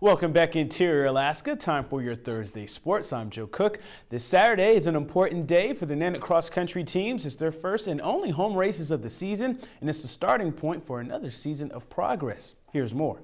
Welcome back, Interior Alaska. Time for your Thursday sports. I'm Joe Cook. This Saturday is an important day for the Nanac cross-country teams. It's their first and only home races of the season, and it's the starting point for another season of progress. Here's more.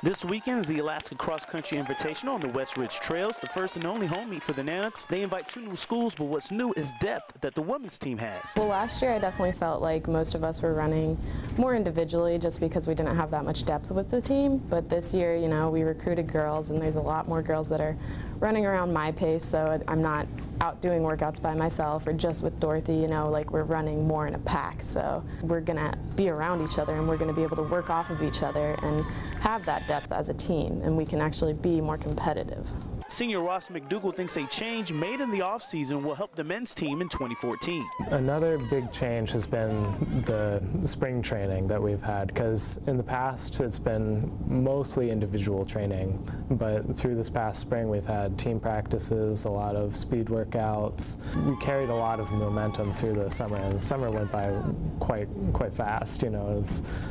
This weekend is the Alaska Cross Country Invitational on the West Ridge Trails, the first and only home meet for the Nanacs. They invite 2 new schools, but what's new is depth that the women's team has. Well, last year I definitely felt like most of us were running more individually just because we didn't have that much depth with the team. But this year, you know, we recruited girls, and there's a lot more girls that are running around my pace, so I'm not out doing workouts by myself or just with Dorothy, you know, like we're running more in a pack. So we're gonna be around each other, and we're gonna be able to work off of each other and have that depth as a team, and we can actually be more competitive. Senior Ross McDougall thinks a change made in the offseason will help the men's team in 2014. Another big change has been the spring training that we've had, because in the past it's been mostly individual training, but through this past spring we've had team practices, a lot of speed workouts. We carried a lot of momentum through the summer, and the summer went by quite fast, you know,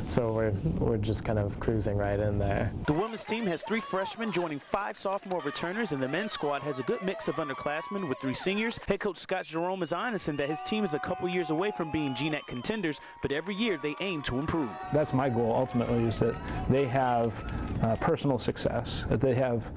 so we're just kind of cruising right in there. The women's team has 3 freshmen joining 5 sophomore returners, and the men's squad has a good mix of underclassmen with 3 seniors. Head coach Scott Jerome is honest in that his team is a couple years away from being GNAC contenders, but every year they aim to improve. That's my goal ultimately, is that they have personal success, that they have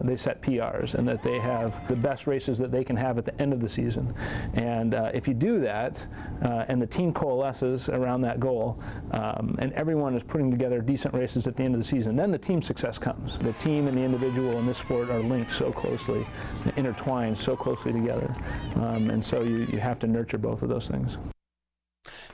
they set PRs, and that they have the best races that they can have at the end of the season. And if you do that, and the team coalesces around that goal, and everyone is putting together decent races at the end of the season, then the team success comes. The team and the individual in this sport are linked so closely, intertwined so closely together, and so you have to nurture both of those things.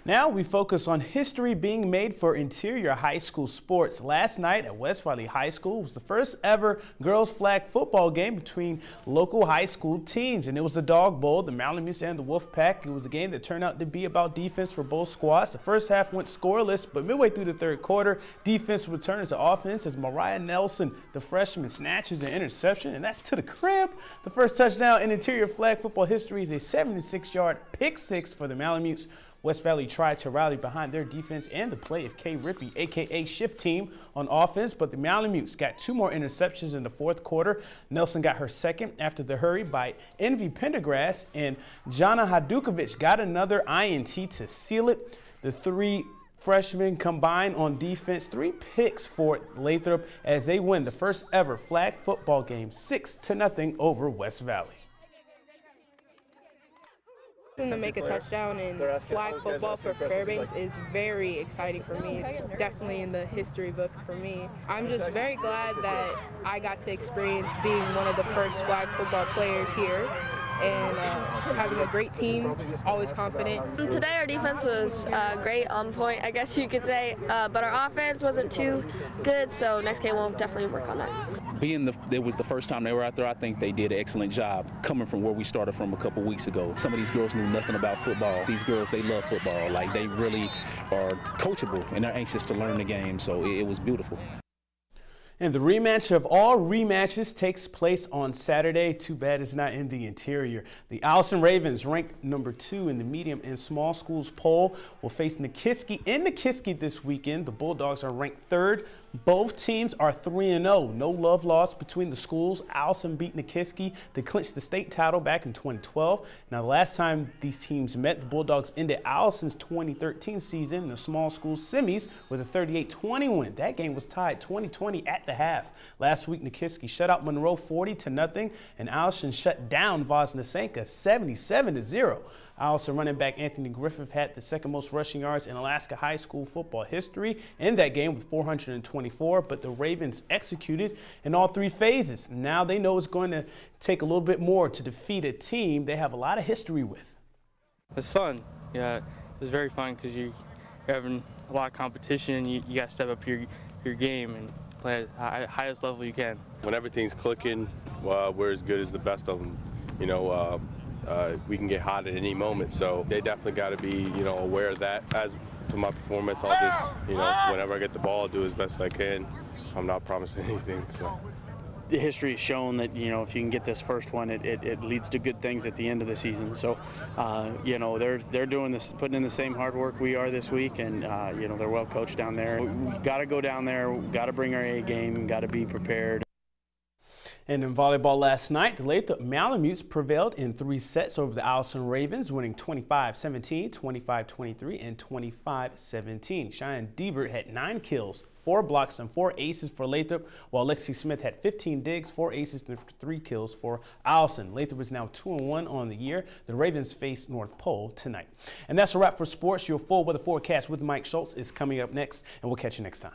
Now we focus on history being made for interior high school sports. Last night at West Valley High School was the first ever girls flag football game between local high school teams, and it was the Dog Bowl, the Malamutes and the Wolfpack. It was a game that turned out to be about defense for both squads. The first half went scoreless, but midway through the third quarter, defense returned to offense as Mariah Nelson, the freshman, snatches an interception, and that's to the crib. The first touchdown in interior flag football history is a 76-yard pick six for the Malamutes. West Valley tried to rally behind their defense and the play of Kay Rippey, a.k.a. Shift Team, on offense, but the Malamutes got 2 more interceptions in the fourth quarter. Nelson got her second after the hurry by Envy Pendergrass, and Jana Hadukovic got another INT to seal it. The 3 freshmen combined on defense, 3 picks for Lathrop as they win the first ever flag football game 6-0 over West Valley. To make a touchdown in flag football for Fairbanks is very exciting for me. It's definitely in the history book for me. I'm just very glad that I got to experience being one of the first flag football players here, and having a great team, always confident. Today our defense was great, on point, I guess you could say, but our offense wasn't too good, so next game we'll definitely work on that. Being it was the first time they were out there, I think they did an excellent job coming from where we started from a couple weeks ago. Some of these girls knew nothing about football. These girls, they love football. Like, they really are coachable, and they're anxious to learn the game, so it was beautiful. And the rematch of all rematches takes place on Saturday. Too bad it's not in the interior. The Allison Ravens, ranked number 2 in the medium and small schools poll, will face Nikiski in Nikiski this weekend. The Bulldogs are ranked 3rd. Both teams are 3-0. No love lost between the schools. Allison beat Nikiski to clinch the state title back in 2012. Now, the last time these teams met, the Bulldogs ended Allison's 2013 season in the small school semis with a 38-20 win. That game was tied 20-20 at the half. Last week, Nikiski shut out Monroe 40-0, and Allison shut down Vosnesenka 77-0. Allison running back Anthony Griffith had the 2nd most rushing yards in Alaska high school football history in that game with 424, but the Ravens executed in all 3 phases. Now they know it's going to take a little bit more to defeat a team they have a lot of history with. It's fun. Yeah, it's very fun because you're having a lot of competition. You got to step up your game and play at the highest level you can. When everything's clicking, we're as good as the best of them. You know, we can get hot at any moment, so they definitely got to be, you know, aware of that. As to my performance, I'll just, you know, whenever I get the ball, I'll do as best I can. I'm not promising anything, so. the history has shown that, you know, if you can get this first one, it leads to good things at the end of the season. So, you know, they're doing this, putting in the same hard work we are this week, and you know, they're well coached down there. We got to go down there, we got to bring our A game, got to be prepared. And in volleyball last night, the Lathrop Malamutes prevailed in 3 sets over the Allison Ravens, winning 25-17, 25-23, and 25-17. Cheyenne Diebert had 9 kills, 4 blocks, and 4 aces for Lathrop, while Lexi Smith had 15 digs, 4 aces, and 3 kills for Allison. Lathrop is now 2-1 on the year. The Ravens face North Pole tonight. And that's a wrap for sports. Your full weather forecast with Mike Schultz is coming up next, and we'll catch you next time.